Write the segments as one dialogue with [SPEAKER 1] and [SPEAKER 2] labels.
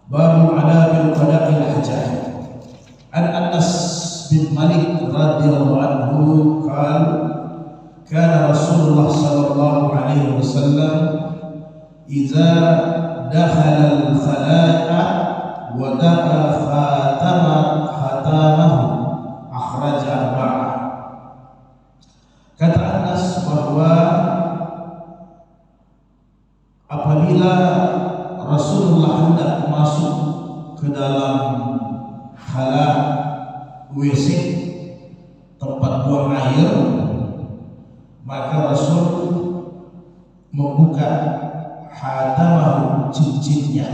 [SPEAKER 1] Babu adabil qada'il hajah. An Anas bin Malik radhiyallahu anhu qala kana Rasulullah sallallahu alaihi wasallam idza dakhala al-khala'a wa da'a khatamahu akhraja arba'ah. Kata Anas bahwa apabila Rasulullah hendak masuk ke dalam khala WC, tempat buang air, maka Rasul membuka khatamahu, cincinnya.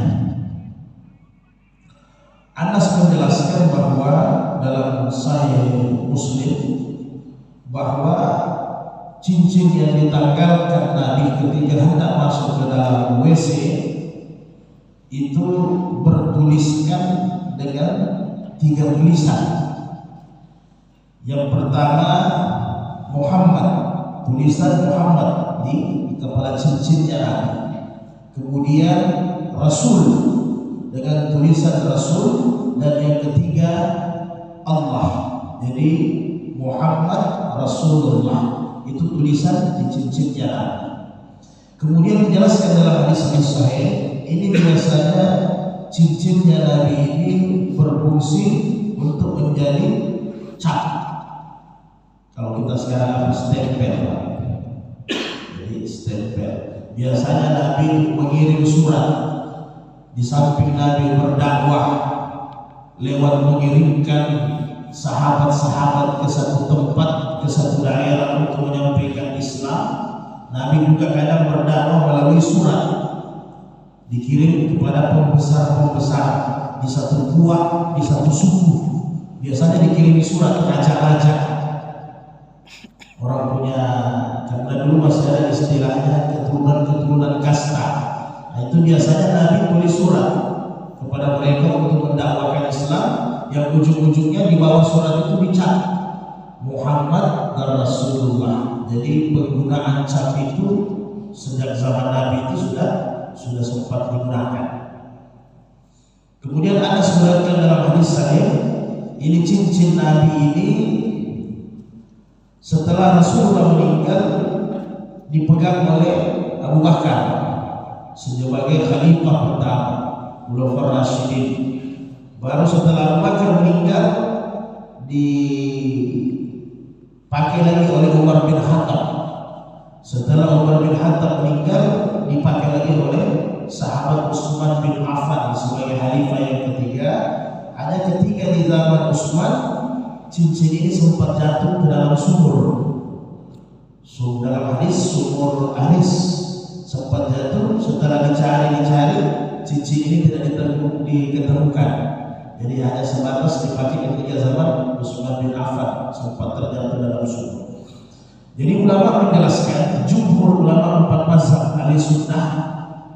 [SPEAKER 1] Anas menjelaskan bahwa dalam Sahih Muslim bahwa cincin yang ditanggalkan Nabi ketika hendak masuk ke dalam WC itu bertuliskan dengan 3 tulisan. Yang pertama Muhammad, tulisan Muhammad di kepala cincinnya Nabi. Kemudian Rasul dengan tulisan Rasul, dan yang ketiga Allah. Jadi Muhammad Rasulullah itu tulisan di cincinnya Nabi. Kemudian dijelaskan dalam hadis-hadis sahih, ini biasanya cincinnya Nabi ini berfungsi untuk menjadi cap. Kalau kita sekarang stempel, jadi stempel. Biasanya Nabi mengirim surat, di samping Nabi berdakwah lewat mengirimkan sahabat-sahabat ke satu tempat, ke satu daerah untuk menyampaikan Islam. Nabi juga kadang berdakwah melalui surat, dikirim kepada pembesar-pembesar di satu gua, di satu suku. Biasanya dikirim surat ke raja-raja. Orang punya, karena dulu masih ada istilahnya keturunan-keturunan kasta. Nah, itu biasanya Nabi tulis surat kepada mereka untuk mendakwakan Islam, yang ujung-ujungnya di bawah surat itu dicap Muhammad dan Rasulullah. Jadi penggunaan cap itu sejak zaman Nabi itu sudah sempat digunakan. Kemudian Anas sebutkan dalam hadis sahih, ini cincin Nabi ini setelah Rasulullah meninggal dipegang oleh Abu Bakar sebagai khalifah pertama, Khulafaur Rasyidin. Baru setelah Abu Bakar meninggal dipakai lagi oleh Umar bin Khattab. Setelah Umar bin Khattab meninggal dipakai lagi oleh sahabat Utsman bin Affan sebagai khalifah yang ketiga. Hanya ketika di zaman Utsman, cincin ini sempat jatuh ke dalam sumur. Dalam hadis sumur Aris sempat jatuh. Setelah dicari, cincin ini tidak ditemukan. Jadi hanya sebatas dipakai ketika zaman Utsman bin Affan, sempat terjatuh dalam sumur. Jadi ulama menjelaskan, jumhur ulama 4 mazhab ahli sunnah,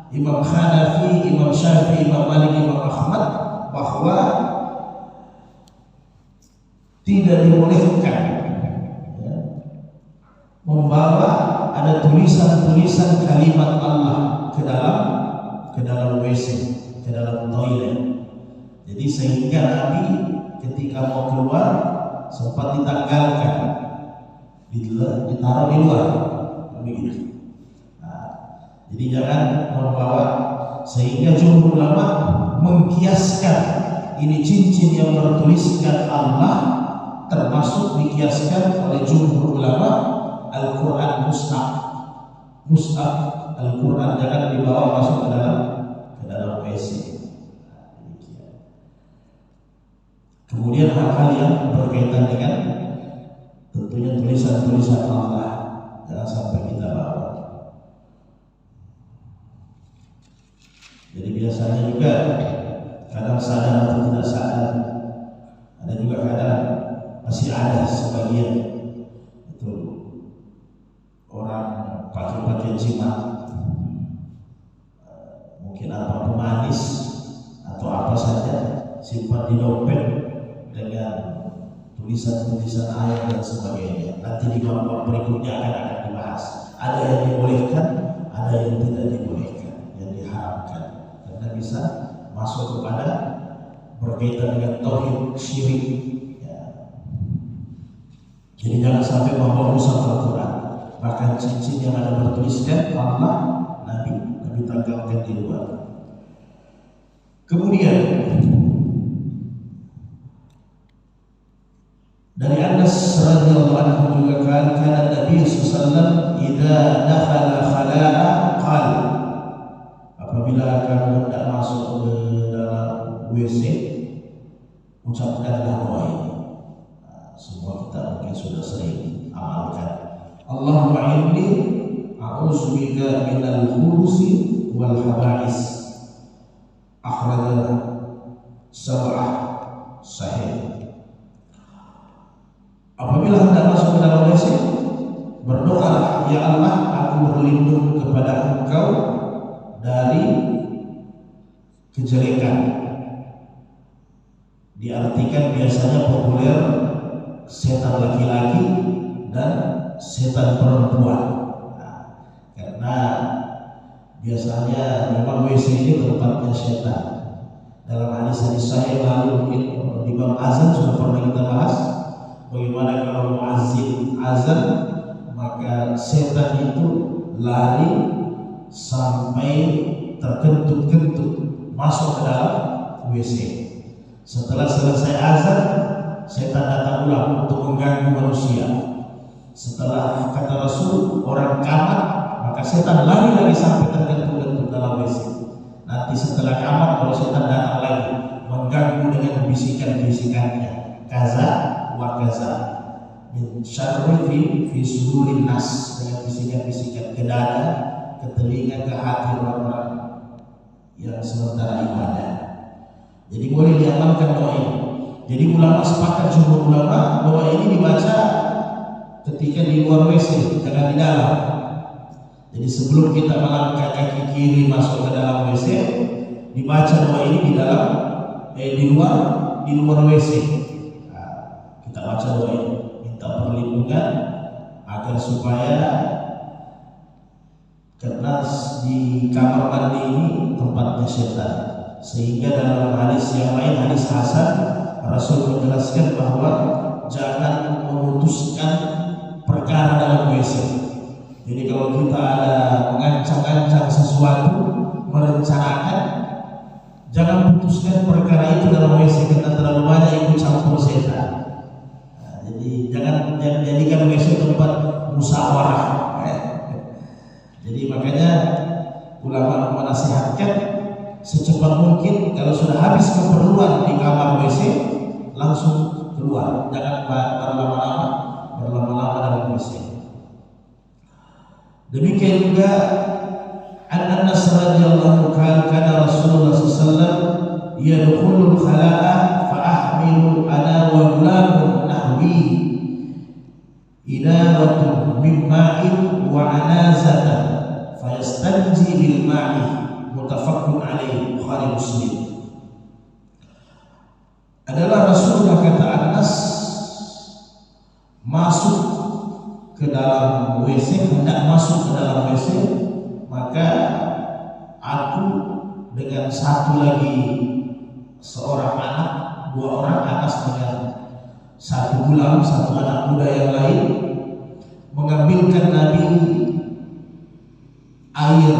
[SPEAKER 1] Imam Hanafi, Imam Syafi'i, Imam Malik, Imam Ahmad, bahwa tidak dibolehkan membawa ada tulisan-tulisan kalimat Allah ke dalam WC, ke dalam toilet. Jadi sehingga Nabi ketika mau keluar sempat ditanggalkan, ditaruh di luar, begitu. Nah, jadi jangan membawa, sehingga jumhur ulama mengkiaskan ini cincin yang bertuliskan Allah, termasuk dikiaskan oleh jumhur ulama Al-Quran Mushaf Al-Quran jangan dibawa masuk ke dalam WC. Kemudian hal-hal yang berkaitan dengan tentunya tulisan-tulisan Allah jangan sampai kita bawa. Jadi biasanya juga kadang sadar atau tidak sadar, ada juga kadang masih ada sebagian itu orang pakai pakaian jimat, mungkin apa pemanis atau apa saja, simpan di dompet dengan tulisan-tulisan ayat dan sebagainya. Nanti di babak berikutnya akan dibahas. Ada yang dibolehkan, ada yang tidak dibolehkan, yang diharamkan, karena bisa masuk kepada berkaitan dengan tauhid syirik. Ya. Jadi jangan sampai membawa rusak Al-Quran. Bahkan cincin yang ada bertuliskan Allah, Nabi tanggalkan di luar. Kemudian dari Anas radhiyallahu anhu juga kana Nabi sallallahu alaihi wasallam idza dakhala khala'a qala, apabila kamu hendak masuk ke dalam WC ucapkanlah doa ini. Semua kita mungkin sudah sering amalkan. Allahumma inni a'udzubika minal khubuthi wal khaba'is. Akhrajahu sab'ah sahih. Apabila hendak masuk ke dalam WC, berdoalah, ya Allah, aku berlindung kepada Engkau dari kejelekan. Diartikan biasanya populer setan laki-laki dan setan perempuan. Nah, karena biasanya memang WC ini tempatnya setan. Dalam hadis-hadis sahih lalu mungkin di bab azan sudah pernah kita bahas bagaimana kalau muazzin azan maka setan itu lari sampai terkentut-kentut masuk ke dalam WC. Setelah selesai azan, setan datang ulang untuk mengganggu manusia. Setelah kata Rasul orang kamar, maka setan lari lagi sampai terkentut-kentut dalam WC. Nanti setelah kamar kalau setan datang lagi mengganggu dengan bisikan-bisikannya, kaza wa kaza min syarri fi sudurin nas, dengan bisikan-bisikan ke dada, ke telinga, ke hati orang-orang yang sementara ibadah. Jadi boleh diamalkan doa ini. Jadi ulama sepakat, jumhur ulama, doa ini dibaca ketika di luar WC, jangan di dalam. Jadi sebelum kita melangkah kaki kiri masuk ke dalam WC, dibaca doa ini di dalam, di luar WC. Nah, kita baca doa ini, minta perlindungan agar supaya, karena di kamar mandi ini tempatnya setan. Sehingga dalam hadis yang lain, hadis hasan, Rasul menjelaskan bahwa jangan memutuskan perkara dalam WC. Jadi kalau kita ada mengancang-ancang sesuatu, merencanakan, jangan putuskan perkara itu dalam WC, karena terlalu banyak ikut campur setan. Nah, jadi jangan jadikan WC tempat musyawarah. Jadi makanya ulama menasihatkan secepat mungkin kalau sudah habis keperluan di kamar WC langsung keluar, jangan berlama-lama dalam WC. Demikian juga Anas radhiyallahu anhu kana Rasulullah sallallahu alaihi wasallam yadkhulul khala'a fa ahmilu ana wa gulamun nahwi idawatun min ma'in wa anazatan fa yastanji bil ma'i. Muttafaqun alaihi, Bukhari Muslim. Adalah Rasulullah, kata Anas, masuk ke dalam WC, hendak masuk ke dalam WC, maka aku dengan satu lagi seorang anak, dua orang, Anas dengan satu gulam, satu anak muda yang lain, mengambilkan Nabi air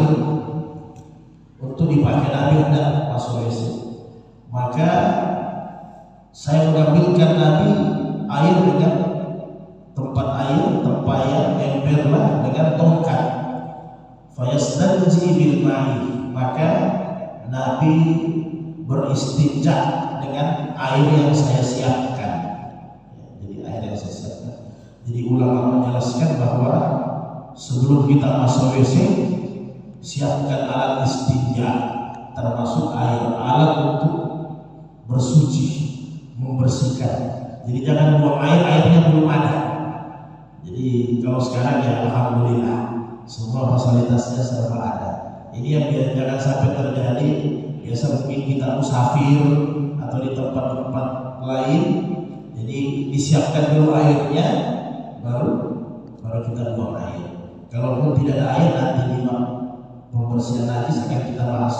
[SPEAKER 1] untuk dipakai Nabi hendak masuk WC. Maka saya mengambilkan Nabi air dengan tempat air, tempayan, emberlah dengan tongkat. Fayastanji bil ma'i, maka Nabi beristinja dengan air yang saya siapkan. Jadi air yang saya siapkan. Jadi ulama menjelaskan bahwa sebelum kita masuk WC, siapkan alat istinja, termasuk air, alat untuk bersuci, membersihkan. Jadi jangan buang air, airnya belum ada. Jadi kalau sekarang ya alhamdulillah semua fasilitasnya serba ada. Ini yang jangan sampai terjadi. Biasa mungkin kita musafir atau di tempat-tempat lain, jadi disiapkan dulu airnya, baru kita buang air. Kalaupun tidak ada air, nanti di pembersihan najis akan kita bahas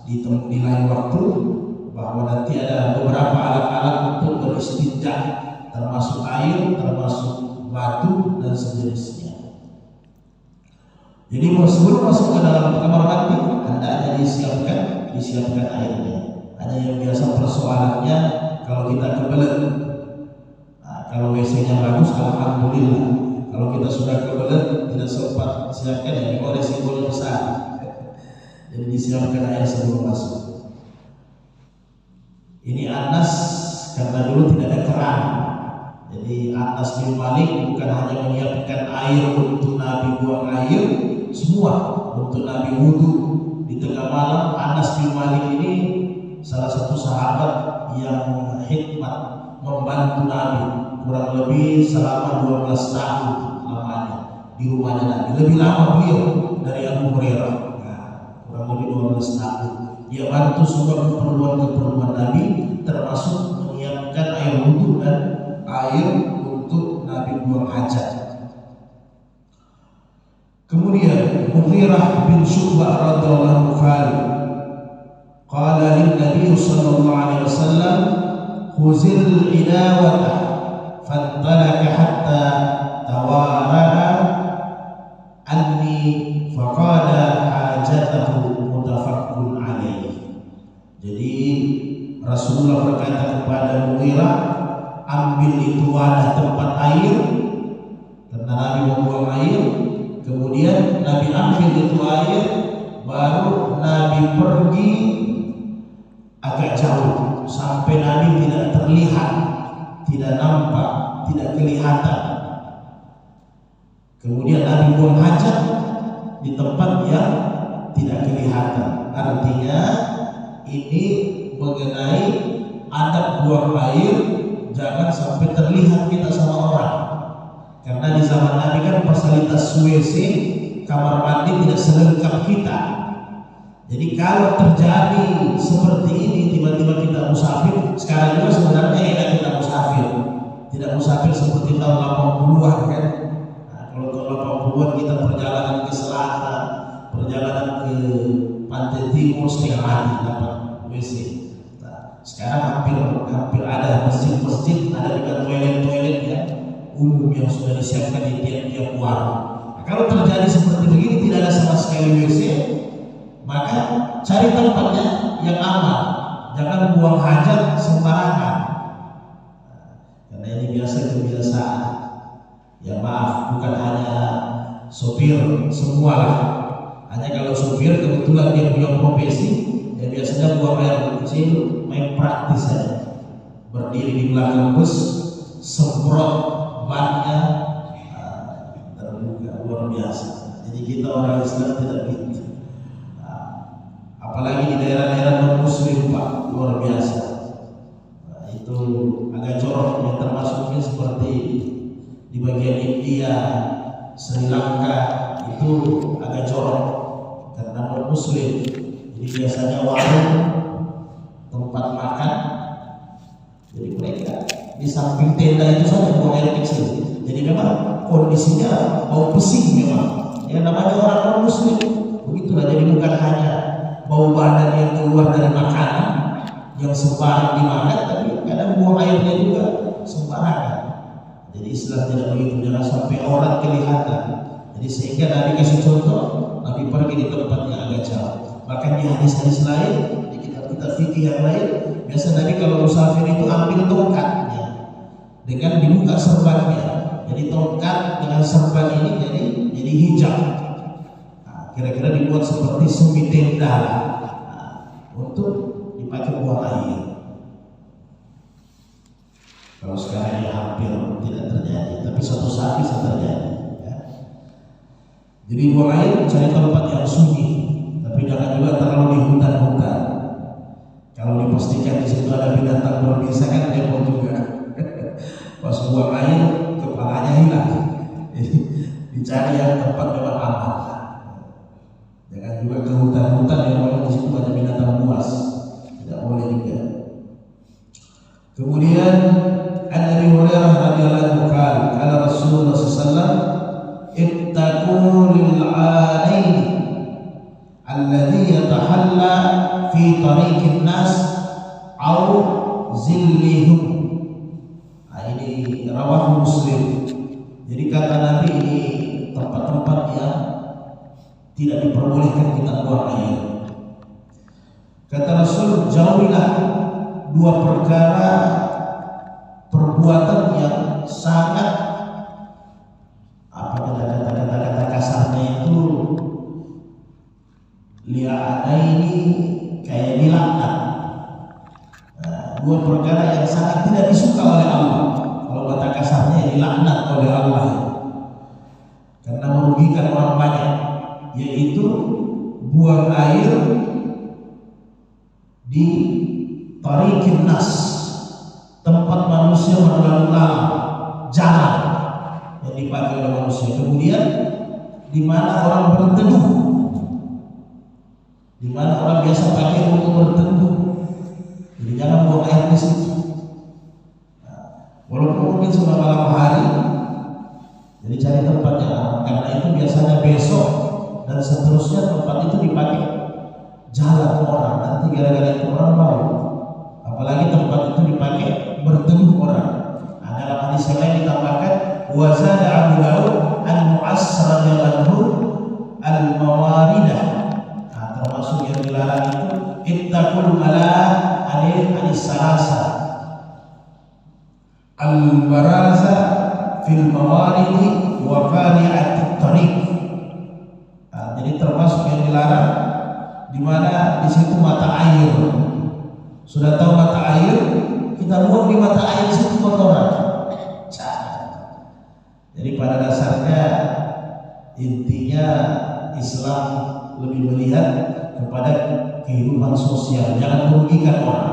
[SPEAKER 1] di lain waktu, bahwa nanti ada beberapa alat-alat untuk beristinja, termasuk air, termasuk batu dan sejenisnya. Jadi sebelum masuk ke dalam kamar mandi, hendaknya disiapkan airnya. Hanya yang biasa persoalannya kalau kita kebelet. Nah, kalau WC-nya bagus, alhamdulillah. Kalau kita sudah kebelet, tidak sempat siapkan, ya ini resikonya besar. Jadi disiapkan air sebelum masuk. Ini Anas karena dulu tidak ada keran. Jadi Anas bin Malik bukan hanya menyiapkan air untuk Nabi buang air, semua untuk Nabi wudhu di tengah malam. Anas bin Malik ini salah satu sahabat yang hikmat membantu Nabi kurang lebih selama 12 tahun lamanya di rumahnya Nabi. Lebih lama beliau dari Abu Hurairah. Kurang lebih 12 tahun. Dia bantu semua keperluan Nabi, termasuk menyiapkan air wudhu dan air untuk Nabi buang hajat. Kemudian Mughirah bin Syu'bah radhiyallahu anhu qala lin Nabi sallallahu alaihi wasallam khuzil idawata fantalaka hatta tawaraha anni faqala hajatahu mutafakkun alaihi. Jadi Rasulullah berkata kepada Mughirah, ambil itu wadah tempat air, karena Nabi membuang air. Kemudian Nabi ambil itu air, baru Nabi pergi agak jauh sampai Nabi tidak terlihat, tidak nampak, tidak kelihatan. Kemudian Nabi buang hajat di tempat yang tidak kelihatan. Artinya ini mengenai adab buang air, jangan sampai terlihat kita sama orang. Karena di zaman Nabi kan fasilitas WC, kamar mandi tidak selengkap kita. Jadi kalau terjadi seperti ini, tiba-tiba kita musafir, sekarang juga sebenarnya enak kita musafir. Tidak musafir seperti tahun 80-an kan. Nah, kalau tahun 80-an kita perjalanan ke selatan, perjalanan ke pantai timur setengah hari dapat WC. Nah, sekarang hampir ada masjid-masjid, ada juga toilet-toilet ya umum yang sudah disiapkan di tiap-tiap warung. Nah, kalau terjadi seperti begini, tidak ada sama sekali WC, maka cari tempatnya yang aman, jangan buang hajat sembarangan. Karena ini biasa kebiasaan. Ya maaf, bukan hanya sopir, semualah. Hanya kalau sopir kebetulan dia punya profesi, ya biasanya buang air kecil, main praktis saja. Berdiri di belakang bus, semprot bannya terbuka, luar biasa. Jadi kita orang Islam tidak begitu. Apalagi di daerah-daerah non-muslim Pak, luar biasa. Itu agak jorok, yang termasuknya seperti di bagian India, Sri Lanka, itu agak jorok karena non-muslim. Jadi biasanya warung, tempat makan, jadi mereka di samping tenda itu saja buang air kecil. Jadi memang kondisinya bau pesing memang. Ya namanya orang non-muslim, begitulah. Jadi bukan hanya bau badan yang keluar dari makanan yang sembarang dimakan, tapi kadang buang airnya juga sembarangan. Jadi Islam tidak begitu, jangan sampai orang kelihatan. Jadi sehingga Nabi kasih contoh, Nabi pergi di tempat yang agak jauh. Bahkan di hadis-hadis lain, di kitab-kitab fikih yang lain, biasa Nabi kalau musafir itu ambil tongkatnya dengan dibuka serbannya. Jadi tongkat dengan serban ini jadi hijab. Kira-kira dibuat seperti semi tenda untuk dipakai buang air. Kalau sekarang ya hampir tidak terjadi, tapi suatu saat bisa terjadi. Ya. Jadi buang air cari tempat yang sunyi, tapi jangan juga terlalu di hutan-hutan. Kalau dipastikan di situ ada binatang berbisa kan repot juga. Pas buang air kepalanya hilang. Jadi dicari yang tempat memang aman. Jangan juga ke hutan-hutan yang memang di situ ada binatang buas, tidak boleh juga. Kemudian An-Nabi Hurairah radhiyallahu anhu kata Rasulullah sallallahu ittaqu lil 'alain alladhi yatahalla fi tariqin nas au zillihum. Nah, ini rawah Muslim. Jadi kata Nabi, ini tempat-tempat yang tidak diperbolehkan kita buang air. Kata Rasul, jauhilah dua perkara perbuatan yang sangat kata kasarnya itu li'anaini kayak dilaknat. Dua perkara yang sangat tidak disuka oleh Allah. Kalau kata kasarnya dilaknat oleh Allah karena merugikan orang banyak, yaitu buang air di tariqin nas, tempat manusia berlalu-lalang, jalan yang dipakai oleh manusia. Kemudian di mana orang berteduh, di mana orang biasa pakai untuk berteduh. Jadi jangan buang air di situ. Walaupun mungkin sudah malam hari, jadi cari tempat yang aman, karena itu biasanya besok dan seterusnya tempat itu dipakai jalan orang. Nanti gara-gara itu orang bau. Apalagi tempat itu dipakai berteduh orang. Nah, dalam hadis yang lain ditambahkan wa zada Abu Daud an Mu'az radhiyallahu anhu al-mawaridah. Nah, termasuk yang dilarang itu ittaqul malah anis salasa al-baraza fil mawaridi wa qani'at tariq. Nah, jadi termasuk yang dilarang di mana di situ mata air. Sudah tahu mata air, kita buang di mata air di situ kotoran. Jadi pada dasarnya intinya Islam lebih melihat kepada kehidupan sosial, jangan merugikan orang.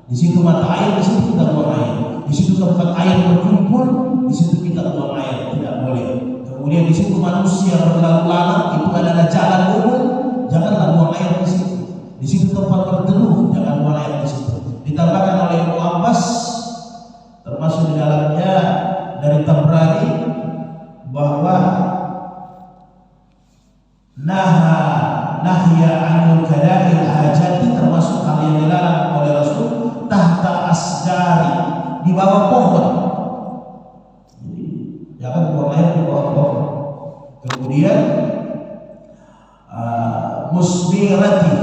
[SPEAKER 1] Di situ mata air, di situ kita buang air. Di situ tempat air berkumpul, di situ kita buang air, tidak boleh. Kemudian di situ manusia berlalu-lalang, itu adalah jalan umum, janganlah buang air di situ. Di situ tempat berteduh, jangan buang air di situ. Ditambahkan oleh Ibnu Abbas, termasuk di dalamnya dari Tabrani, bahwa nahya anul kada'il hajati, termasuk hal yang dilarang oleh Rasul, tahta asjari, di bawah pohon. Jadi jangan buang air di bawah pohon. Kemudian musbirati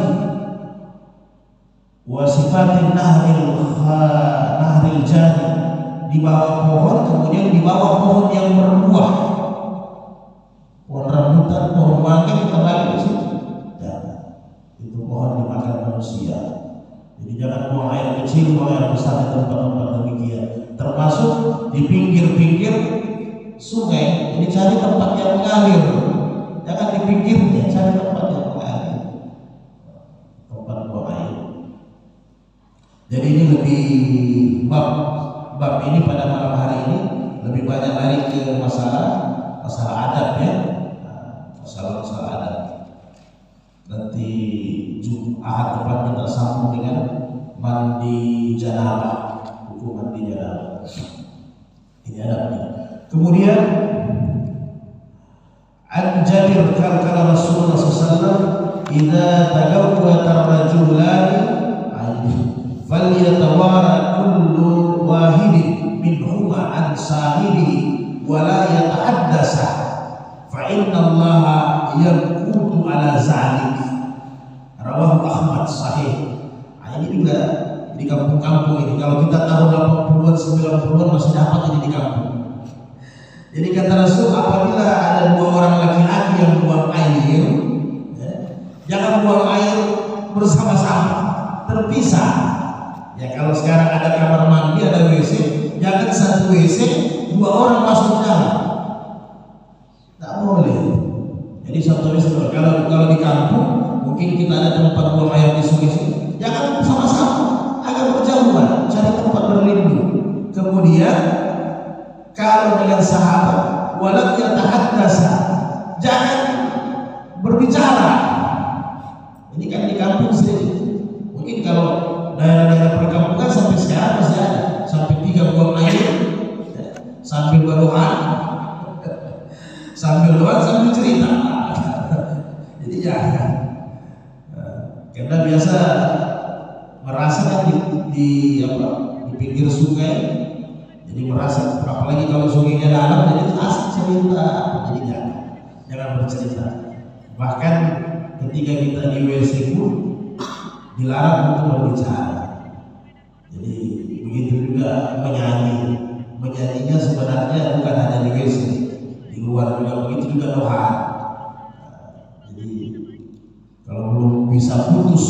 [SPEAKER 1] wa sifatin nahril jari, di bawah pohon. Kemudian di bawah pohon yang berbuah, pohon rambutan, pohon mangga, kita balik di situ. Jangan, itu pohon dimakan manusia. Jadi jangan buang air kecil, buang air besar di tempat-tempat demikian. Termasuk di pinggir-pinggir sungai. Jadi cari tempat yang mengalir, jangan di pinggirnya, cari tempat yang mengalir, tempat buang air. Jadi ini lebih bab ini pada malam hari ini lebih banyak lari ke masalah adab ya, masalah adab. Nanti Jumat depan kita sambung dengan mandi janabah, hukum mandi janabah. Ini adabnya. Kemudian an Jabir kala Rasulullah SAW, idza tagawwata ar-rajulani falyatawara kullu wahidin minhuma an sahibihi wa la yatahaddasa fa inna Allaha yaqutu ala zalik. Rawahu Ahmad sahih. Nah, ini juga di kampung-kampung ini. Kalau kita tahun 80-an 90-an masih dapat ini di kampung. Jadi kata Rasul, apabila ada dua orang laki-laki yang buang air, jangan buang air bersama-sama, terpisah. Ya kalau sekarang ada kamar mandi, ada WC, jangan satu WC dua orang masuk ke dalam. Tak boleh. Jadi satu WC. Kalau di kampung mungkin kita ada tempat buang air di sungai, jangan sama-sama, agak berjauhan, cari tempat berlindung. Kemudian kalau dengan sahabat, walam yatahaddasa, jangan berbicara. Ini kan di kampung sendiri. Mungkin kalau daerah-daerah perkampungan sampai sekarang masih ada, sampai 3 buang air sambil berdoa, sambil cerita. Jadi jangan. Karena biasa di apa, di pinggir sungai, jadi merasa, apalagi kalau sungainya dalam, jadi asik cerita, jadi jangan bercerita. Bahkan ketika kita di WC pun dilarang untuk berbicara. Jadi begitu juga menyanyinya sebenarnya bukan hanya di WC, di luar juga begitu, juga doa. Jadi kalau belum bisa putus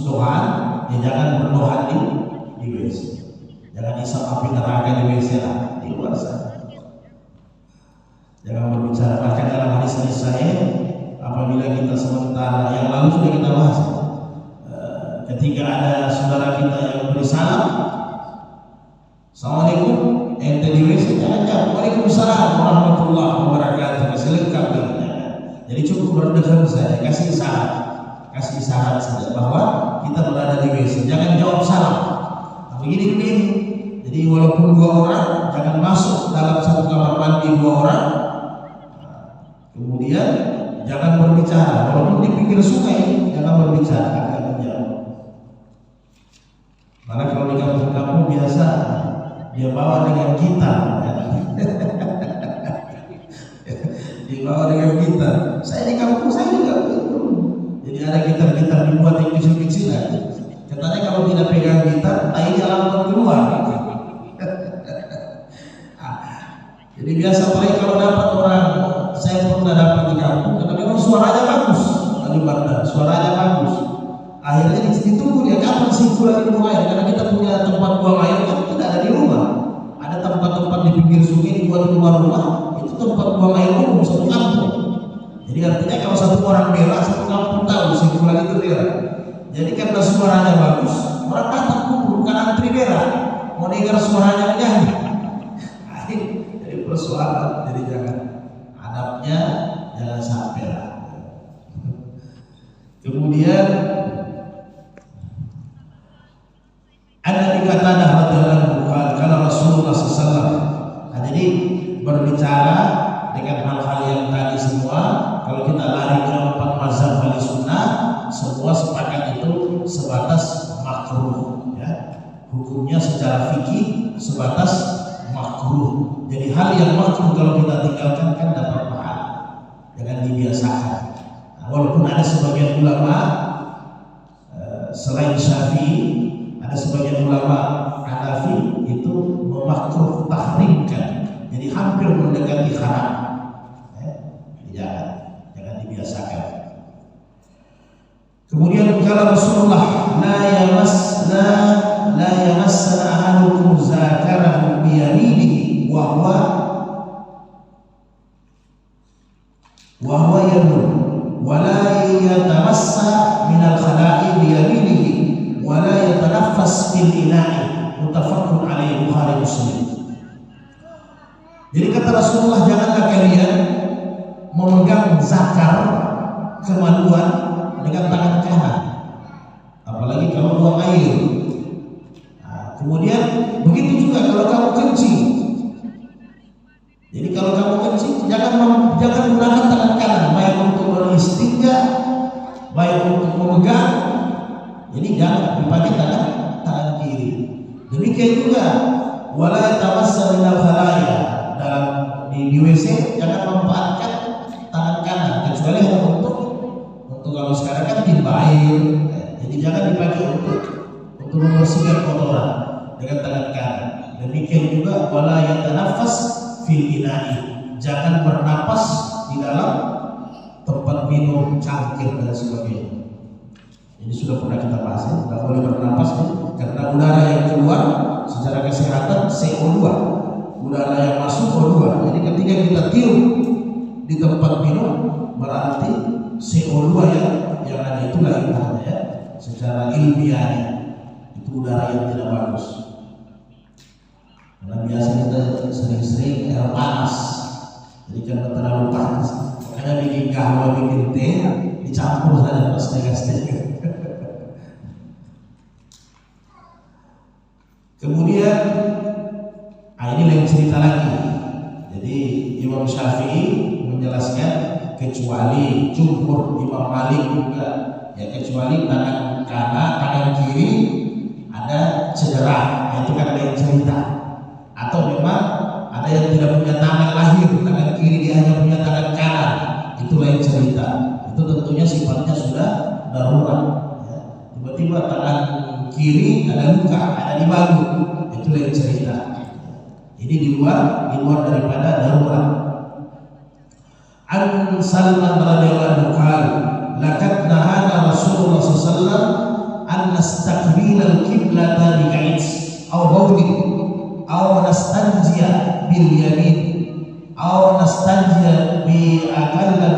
[SPEAKER 1] doa, ya jangan berdoa di WC. Jangan isap api neraka di WC lah, di luar sana. Jangan berbicara. Bahkan dalam hadis-hadis saya, apabila kita sementara yang lalu sudah kita bahas, ketika ada saudara kita yang beri salam, Assalamualaikum, ente di WC, jangan jawab Waalaikumsalam warahmatullahi wabarakatuh, masih lengkap gitu. Jadi cukup berdengar saja, kasih isyarat saja bahwa kita berada di WC, jangan jawab salam. Nah, begini. Jadi walaupun 2 orang, jangan masuk dalam satu kamar mandi 2 orang. Kemudian jangan berbicara, walaupun di pinggir sungai jangan berbicara, akan menjauh. Karena kalau di kampung-kampung biasa dia bawa dengan gitar, ya. Dibawa dengan gitar. Saya di kampung saya juga begitu. Jadi ada gitar-gitar dibuat yang kecil-kecilan. Katanya kalau tidak pegang gitar, tainya langsung keluar. Jadi biasa paling kalau dapat orang, saya pernah dapat di kampung, karena memang suaranya bagus, suaranya bagus. Akhirnya ditunggu dia kapan sih pulang buang air, karena kita punya tempat buang air kan tidak ada di rumah. Ada tempat-tempat di pinggir sungai dibuat di rumah, itu tempat buang air umum satu kampung. Jadi artinya kalau satu orang berak, satu kampung tahu si pulang itu berak. Jadi karena suaranya bagus, orang datang kumpul, bukan antri berak, mau dengar suaranya menyanyi. Jadi persoalan, jadi jangan adabnya jangan sampai lah. Kemudian ada dikatakan radhiyallahu anhu kalau Rasulullah SAW. Nah, jadi berbicara dengan hal-hal yang tadi semua, kalau kita lari ke 4 mazhab ahli sunnah, semua sepakat itu sebatas makruh, ya. Hukumnya secara fikih sebatas makruh. Jadi hal yang makruh kalau kita tinggalkan kan dapat pahala, jangan dibiasakan. Nah, walaupun ada sebagian ulama selain Syafi'i, ada sebagian ulama Hanafi itu memakruh tahrimkan, jadi hampir mendekati haram. Jangan dibiasakan. Kemudian kala Rasulullah la yamassana ahadukum zakarahu biyaminihi wa huwa yadun wa la yatamassa minal khala'i biyaminihi wa la yatanaffas fil ina'i, muttafaqun alaihi, Bukhari Muslim. Jadi kata Rasulullah, janganlah kalian memegang zakar kemaluan dengan tangan kanan, apalagi kalau buang air. Nah, kemudian begitu juga kalau kamu kencing. Jadi kalau kamu kencing jangan gunakan tangan kanan, baik untuk beristinja, baik untuk memegang. Jadi jangan dipakai tangan kiri. Demikian juga wala yatamassa minal khalaya, dalam di WC jangan memanfaatkan tangan kanan, kecuali untuk kalau sekarang kan timba air, jadi jangan dipakai untuk membersihkan kotoran dengan tangan kanan. Demikian juga wala yatanafas fil ina'i, jangan bernapas di dalam tempat minum, cangkir dan sebagainya. Ini sudah pernah kita bahas, tidak boleh bernapas karena udara yang keluar secara kesehatan CO2, udara yang masuk O2. Jadi ketika kita tiup di tempat minum, berarti CO2 yang ada itu limbahnya, ya, secara ilmiahnya itu udara yang tidak bagus. Karena biasa kita sering-sering air panas, jadi karena terlalu panas, makanya bikin kahwa, bikin teh dicampur saja pas setengah-setengah. Kemudian ini lain cerita lagi. Jadi Imam Syafi'i menjelaskan kecuali jumhur Imam Malik juga, ya, kecuali tangan tangan kiri ada cedera, itu kan lain cerita. Atau memang ada yang tidak punya tangan lahir, tangan kiri dia hanya punya tangan kanan, itu lain cerita. Itu tentunya sifatnya sudah darurat. Ya. Tiba-tiba tangan kiri ada luka, ada di bahu, itu lain cerita. Ini di luar daripada darurat. An Salman radhiyallahu anhu, laqad nahana Rasulullah sallallahu alaihi wasallam an nastaqbil al-qiblata bi ka'id aw bawlin